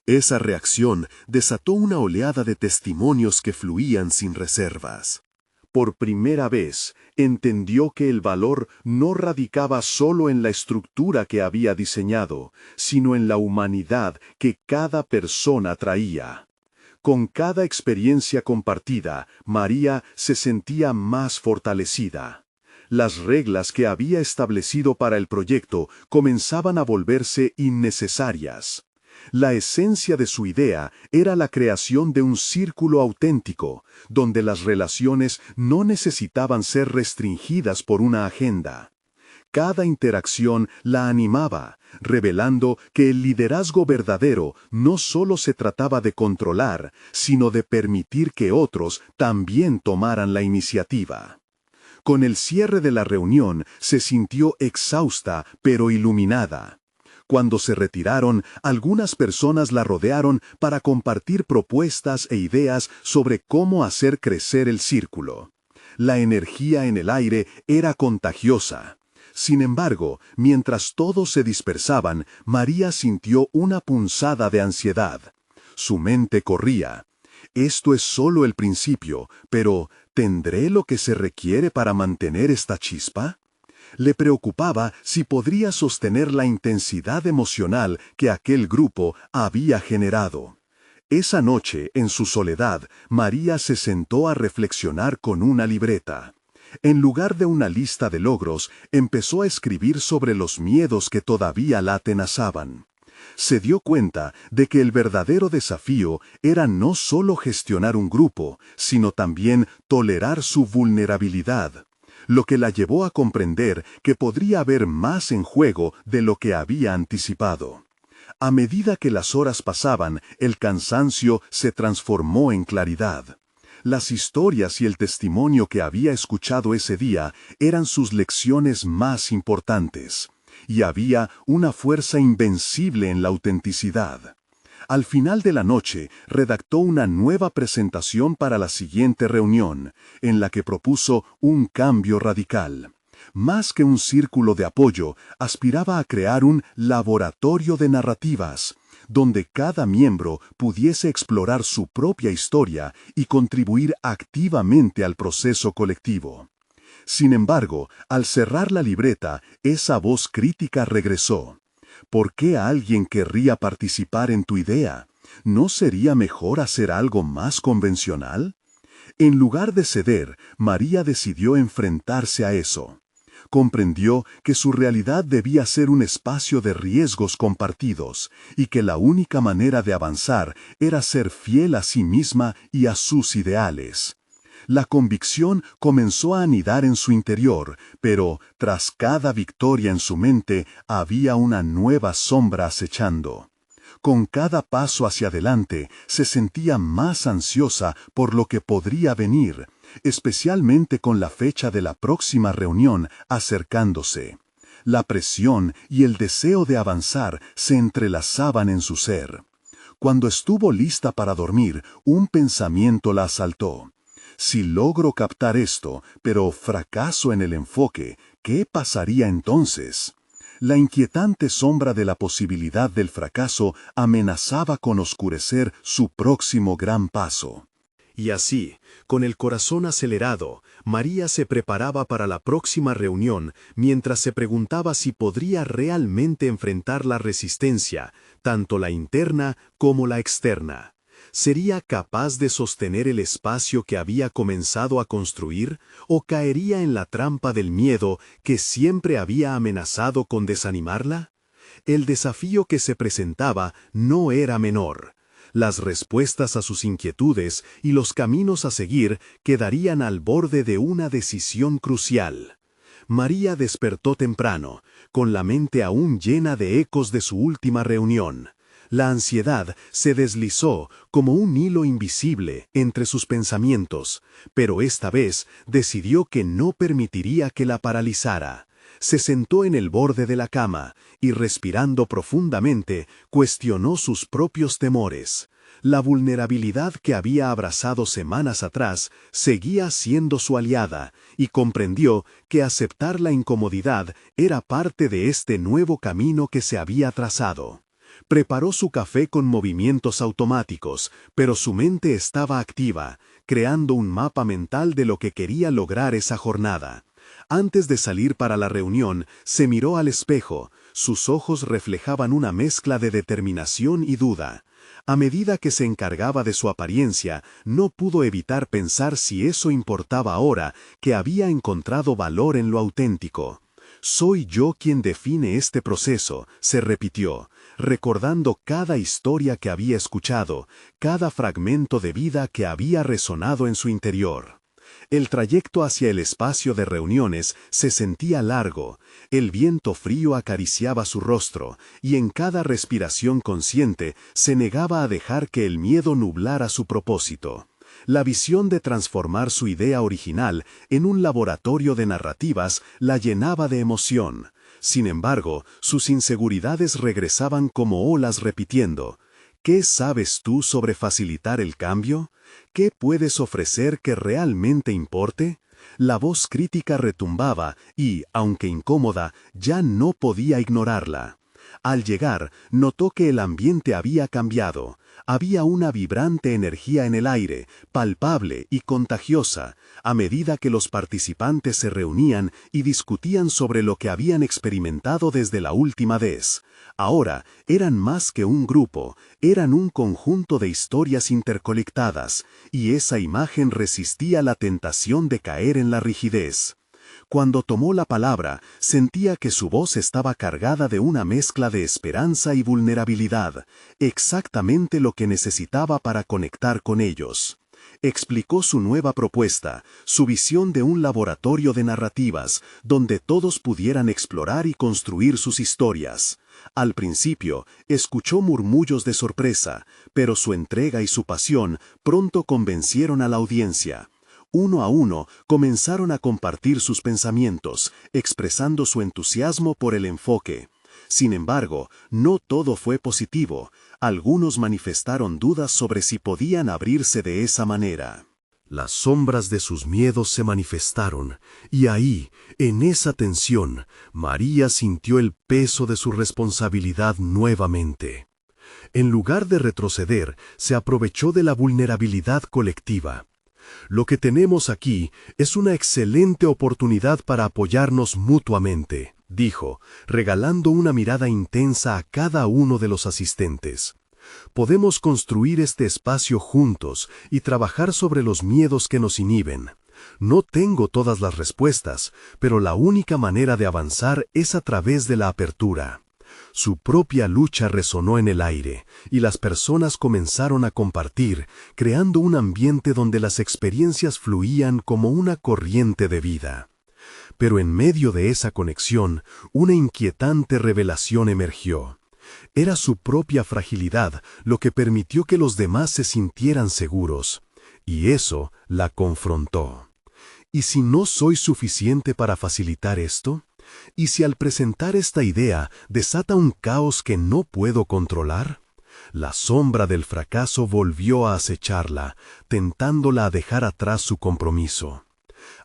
Esa reacción desató una oleada de testimonios que fluían sin reservas. Por primera vez, entendió que el valor no radicaba solo en la estructura que había diseñado, sino en la humanidad que cada persona traía. Con cada experiencia compartida, María se sentía más fortalecida. Las reglas que había establecido para el proyecto comenzaban a volverse innecesarias. La esencia de su idea era la creación de un círculo auténtico, donde las relaciones no necesitaban ser restringidas por una agenda. Cada interacción la animaba, revelando que el liderazgo verdadero no solo se trataba de controlar, sino de permitir que otros también tomaran la iniciativa. Con el cierre de la reunión se sintió exhausta pero iluminada. Cuando se retiraron, algunas personas la rodearon para compartir propuestas e ideas sobre cómo hacer crecer el círculo. La energía en el aire era contagiosa. Sin embargo, mientras todos se dispersaban, María sintió una punzada de ansiedad. Su mente corría. Esto es solo el principio, pero ¿tendré lo que se requiere para mantener esta chispa? Le preocupaba si podría sostener la intensidad emocional que aquel grupo había generado. Esa noche, en su soledad, María se sentó a reflexionar con una libreta. En lugar de una lista de logros, empezó a escribir sobre los miedos que todavía la atenazaban. Se dio cuenta de que el verdadero desafío era no solo gestionar un grupo, sino también tolerar su vulnerabilidad, lo que la llevó a comprender que podría haber más en juego de lo que había anticipado. A medida que las horas pasaban, el cansancio se transformó en claridad. Las historias y el testimonio que había escuchado ese día eran sus lecciones más importantes, y había una fuerza invencible en la autenticidad. Al final de la noche, redactó una nueva presentación para la siguiente reunión, en la que propuso un cambio radical. Más que un círculo de apoyo, aspiraba a crear un laboratorio de narrativas, donde cada miembro pudiese explorar su propia historia y contribuir activamente al proceso colectivo. Sin embargo, al cerrar la libreta, esa voz crítica regresó. ¿Por qué alguien querría participar en tu idea? ¿No sería mejor hacer algo más convencional? En lugar de ceder, María decidió enfrentarse a eso. Comprendió que su realidad debía ser un espacio de riesgos compartidos y que la única manera de avanzar era ser fiel a sí misma y a sus ideales. La convicción comenzó a anidar en su interior, pero tras cada victoria en su mente había una nueva sombra acechando. Con cada paso hacia adelante se sentía más ansiosa por lo que podría venir, especialmente con la fecha de la próxima reunión acercándose. La presión y el deseo de avanzar se entrelazaban en su ser. Cuando estuvo lista para dormir, un pensamiento la asaltó. Si logro captar esto, pero fracaso en el enfoque, ¿qué pasaría entonces? La inquietante sombra de la posibilidad del fracaso amenazaba con oscurecer su próximo gran paso. Y así, con el corazón acelerado, María se preparaba para la próxima reunión mientras se preguntaba si podría realmente enfrentar la resistencia, tanto la interna como la externa. ¿Sería capaz de sostener el espacio que había comenzado a construir o caería en la trampa del miedo que siempre había amenazado con desanimarla? El desafío que se presentaba no era menor. Las respuestas a sus inquietudes y los caminos a seguir quedarían al borde de una decisión crucial. María despertó temprano, con la mente aún llena de ecos de su última reunión. La ansiedad se deslizó como un hilo invisible entre sus pensamientos, pero esta vez decidió que no permitiría que la paralizara. Se sentó en el borde de la cama y, respirando profundamente, cuestionó sus propios temores. La vulnerabilidad que había abrazado semanas atrás seguía siendo su aliada y comprendió que aceptar la incomodidad era parte de este nuevo camino que se había trazado. Preparó su café con movimientos automáticos, pero su mente estaba activa, creando un mapa mental de lo que quería lograr esa jornada. Antes de salir para la reunión, se miró al espejo. Sus ojos reflejaban una mezcla de determinación y duda. A medida que se encargaba de su apariencia, no pudo evitar pensar si eso importaba ahora que había encontrado valor en lo auténtico. «Soy yo quien define este proceso», se repitió, recordando cada historia que había escuchado, cada fragmento de vida que había resonado en su interior. El trayecto hacia el espacio de reuniones se sentía largo, el viento frío acariciaba su rostro, y en cada respiración consciente se negaba a dejar que el miedo nublara su propósito. La visión de transformar su idea original en un laboratorio de narrativas la llenaba de emoción. Sin embargo, sus inseguridades regresaban como olas repitiendo: ¿qué sabes tú sobre facilitar el cambio? ¿Qué puedes ofrecer que realmente importe? La voz crítica retumbaba y, aunque incómoda, ya no podía ignorarla. Al llegar, notó que el ambiente había cambiado. Había una vibrante energía en el aire, palpable y contagiosa, a medida que los participantes se reunían y discutían sobre lo que habían experimentado desde la última vez. Ahora eran más que un grupo, eran un conjunto de historias interconectadas, y esa imagen resistía la tentación de caer en la rigidez. Cuando tomó la palabra, sentía que su voz estaba cargada de una mezcla de esperanza y vulnerabilidad, exactamente lo que necesitaba para conectar con ellos. Explicó su nueva propuesta, su visión de un laboratorio de narrativas, donde todos pudieran explorar y construir sus historias. Al principio, escuchó murmullos de sorpresa, pero su entrega y su pasión pronto convencieron a la audiencia. Uno a uno comenzaron a compartir sus pensamientos, expresando su entusiasmo por el enfoque. Sin embargo, no todo fue positivo. Algunos manifestaron dudas sobre si podían abrirse de esa manera. Las sombras de sus miedos se manifestaron, y ahí, en esa tensión, María sintió el peso de su responsabilidad nuevamente. En lugar de retroceder, se aprovechó de la vulnerabilidad colectiva. Lo que tenemos aquí es una excelente oportunidad para apoyarnos mutuamente, dijo, regalando una mirada intensa a cada uno de los asistentes. Podemos construir este espacio juntos y trabajar sobre los miedos que nos inhiben. No tengo todas las respuestas, pero la única manera de avanzar es a través de la apertura. Su propia lucha resonó en el aire, y las personas comenzaron a compartir, creando un ambiente donde las experiencias fluían como una corriente de vida. Pero en medio de esa conexión, una inquietante revelación emergió. Era su propia fragilidad lo que permitió que los demás se sintieran seguros, y eso la confrontó. ¿Y si no soy suficiente para facilitar esto? ¿Y si al presentar esta idea desata un caos que no puedo controlar? La sombra del fracaso volvió a acecharla, tentándola a dejar atrás su compromiso.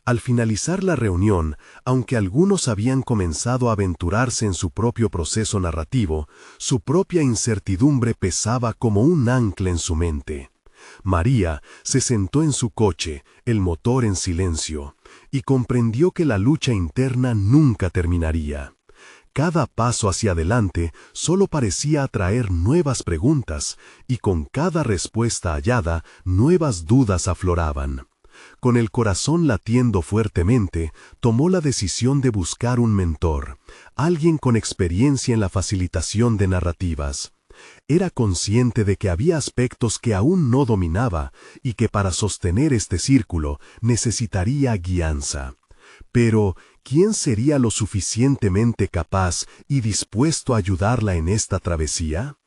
Al finalizar la reunión, aunque algunos habían comenzado a aventurarse en su propio proceso narrativo, su propia incertidumbre pesaba como un ancla en su mente. María se sentó en su coche, el motor en silencio, y comprendió que la lucha interna nunca terminaría. Cada paso hacia adelante solo parecía atraer nuevas preguntas, y con cada respuesta hallada, nuevas dudas afloraban. Con el corazón latiendo fuertemente, tomó la decisión de buscar un mentor, alguien con experiencia en la facilitación de narrativas. Era consciente de que había aspectos que aún no dominaba y que para sostener este círculo necesitaría guianza. Pero, ¿quién sería lo suficientemente capaz y dispuesto a ayudarla en esta travesía?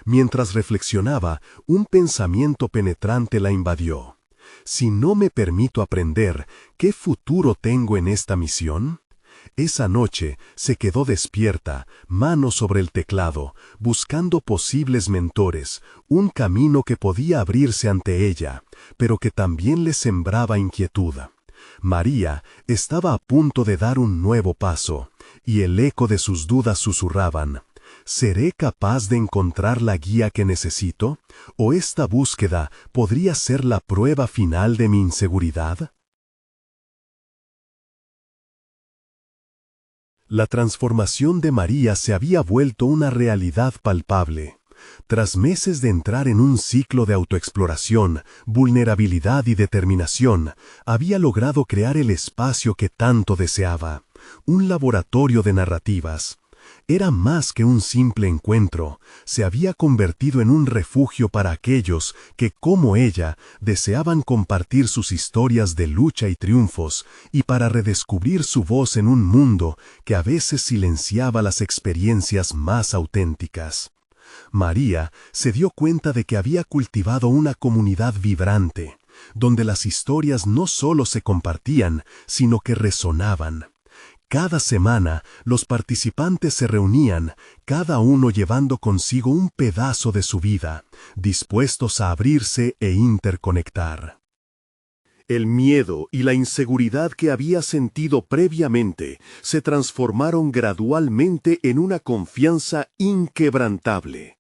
Mientras reflexionaba, un pensamiento penetrante la invadió. Si no me permito aprender, ¿qué futuro tengo en esta misión? Esa noche se quedó despierta, mano sobre el teclado, buscando posibles mentores, un camino que podía abrirse ante ella, pero que también le sembraba inquietud. María estaba a punto de dar un nuevo paso, y el eco de sus dudas susurraban: ¿seré capaz de encontrar la guía que necesito? ¿O esta búsqueda podría ser la prueba final de mi inseguridad? La transformación de María se había vuelto una realidad palpable. Tras meses de entrar en un ciclo de autoexploración, vulnerabilidad y determinación, había logrado crear el espacio que tanto deseaba, un laboratorio de narrativas. Era más que un simple encuentro, se había convertido en un refugio para aquellos que, como ella, deseaban compartir sus historias de lucha y triunfos, y para redescubrir su voz en un mundo que a veces silenciaba las experiencias más auténticas. María se dio cuenta de que había cultivado una comunidad vibrante, donde las historias no solo se compartían, sino que resonaban. Cada semana, los participantes se reunían, cada uno llevando consigo un pedazo de su vida, dispuestos a abrirse e interconectar. El miedo y la inseguridad que había sentido previamente se transformaron gradualmente en una confianza inquebrantable.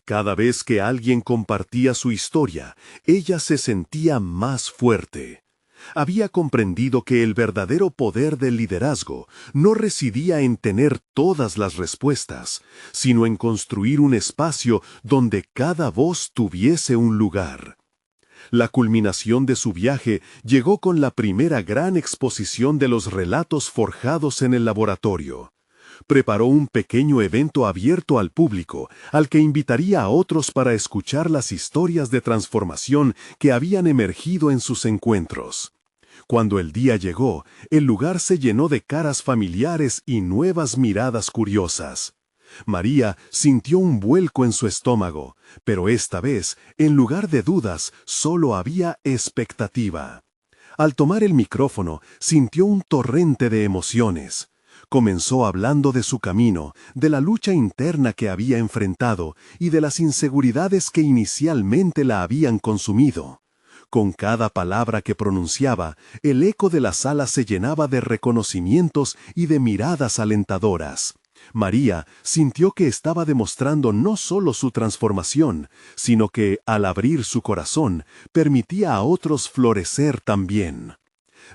Cada vez que alguien compartía su historia, ella se sentía más fuerte. Había comprendido que el verdadero poder del liderazgo no residía en tener todas las respuestas, sino en construir un espacio donde cada voz tuviese un lugar. La culminación de su viaje llegó con la primera gran exposición de los relatos forjados en el laboratorio. Preparó un pequeño evento abierto al público, al que invitaría a otros para escuchar las historias de transformación que habían emergido en sus encuentros. Cuando el día llegó, el lugar se llenó de caras familiares y nuevas miradas curiosas. María sintió un vuelco en su estómago, pero esta vez, en lugar de dudas, solo había expectativa. Al tomar el micrófono, sintió un torrente de emociones. Comenzó hablando de su camino, de la lucha interna que había enfrentado y de las inseguridades que inicialmente la habían consumido. Con cada palabra que pronunciaba, el eco de la sala se llenaba de reconocimientos y de miradas alentadoras. María sintió que estaba demostrando no solo su transformación, sino que, al abrir su corazón, permitía a otros florecer también.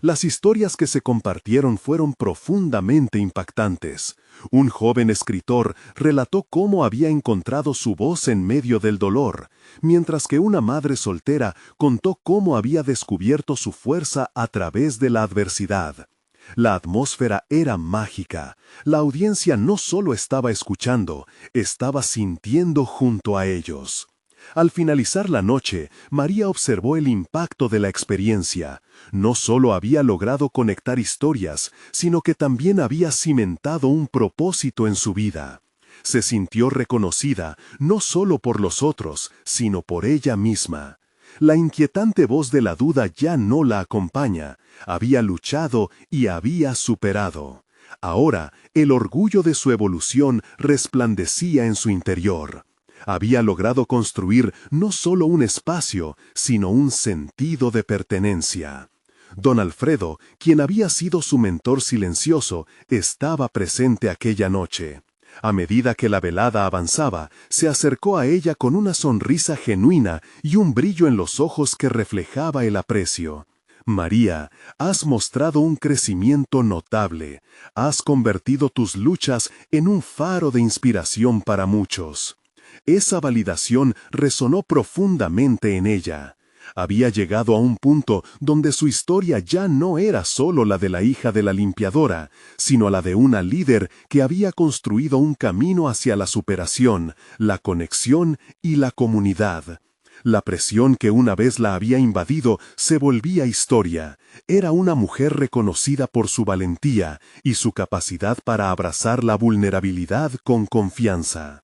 Las historias que se compartieron fueron profundamente impactantes. Un joven escritor relató cómo había encontrado su voz en medio del dolor, mientras que una madre soltera contó cómo había descubierto su fuerza a través de la adversidad. La atmósfera era mágica. La audiencia no solo estaba escuchando, estaba sintiendo junto a ellos. Al finalizar la noche, María observó el impacto de la experiencia. No solo había logrado conectar historias, sino que también había cimentado un propósito en su vida. Se sintió reconocida no solo por los otros, sino por ella misma. La inquietante voz de la duda ya no la acompaña. Había luchado y había superado. Ahora, el orgullo de su evolución resplandecía en su interior. Había logrado construir no solo un espacio, sino un sentido de pertenencia. Don Alfredo, quien había sido su mentor silencioso, estaba presente aquella noche. A medida que la velada avanzaba, se acercó a ella con una sonrisa genuina y un brillo en los ojos que reflejaba el aprecio. María, has mostrado un crecimiento notable. Has convertido tus luchas en un faro de inspiración para muchos. Esa validación resonó profundamente en ella. Había llegado a un punto donde su historia ya no era solo la de la hija de la limpiadora, sino la de una líder que había construido un camino hacia la superación, la conexión y la comunidad. La presión que una vez la había invadido se volvía historia. Era una mujer reconocida por su valentía y su capacidad para abrazar la vulnerabilidad con confianza.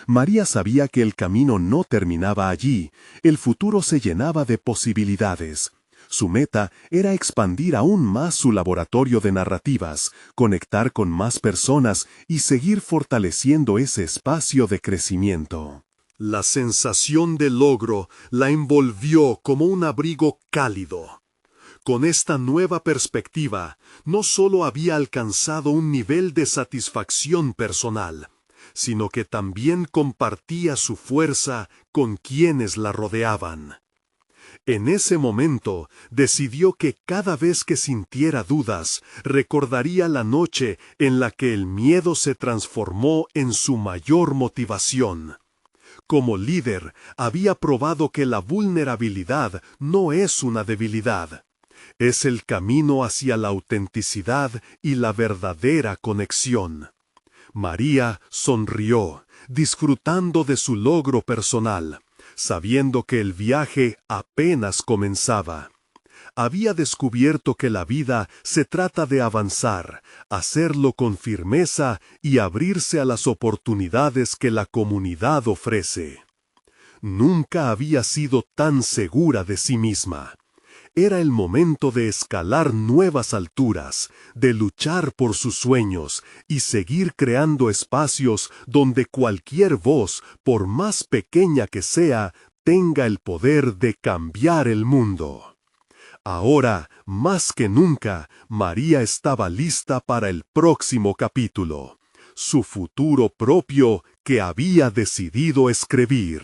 María sabía que el camino no terminaba allí, el futuro se llenaba de posibilidades. Su meta era expandir aún más su laboratorio de narrativas, conectar con más personas y seguir fortaleciendo ese espacio de crecimiento. La sensación de logro la envolvió como un abrigo cálido. Con esta nueva perspectiva, no solo había alcanzado un nivel de satisfacción personal, sino que también compartía su fuerza con quienes la rodeaban. En ese momento decidió que cada vez que sintiera dudas, recordaría la noche en la que el miedo se transformó en su mayor motivación. Como líder, había probado que la vulnerabilidad no es una debilidad. Es el camino hacia la autenticidad y la verdadera conexión. María sonrió, disfrutando de su logro personal, sabiendo que el viaje apenas comenzaba. Había descubierto que la vida se trata de avanzar, hacerlo con firmeza y abrirse a las oportunidades que la comunidad ofrece. Nunca había sido tan segura de sí misma. Era el momento de escalar nuevas alturas, de luchar por sus sueños y seguir creando espacios donde cualquier voz, por más pequeña que sea, tenga el poder de cambiar el mundo. Ahora, más que nunca, María estaba lista para el próximo capítulo, su futuro propio que había decidido escribir.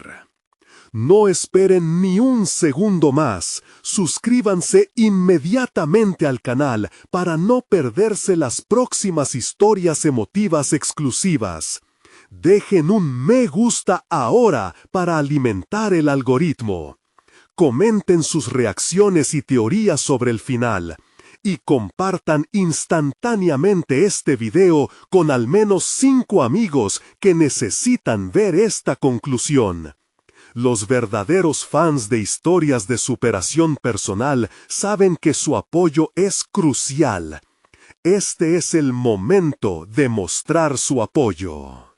No esperen ni un segundo más. Suscríbanse inmediatamente al canal para no perderse las próximas historias emotivas exclusivas. Dejen un me gusta ahora para alimentar el algoritmo. Comenten sus reacciones y teorías sobre el final. Y compartan instantáneamente este video con al menos 5 amigos que necesitan ver esta conclusión. Los verdaderos fans de historias de superación personal saben que su apoyo es crucial. Este es el momento de mostrar su apoyo.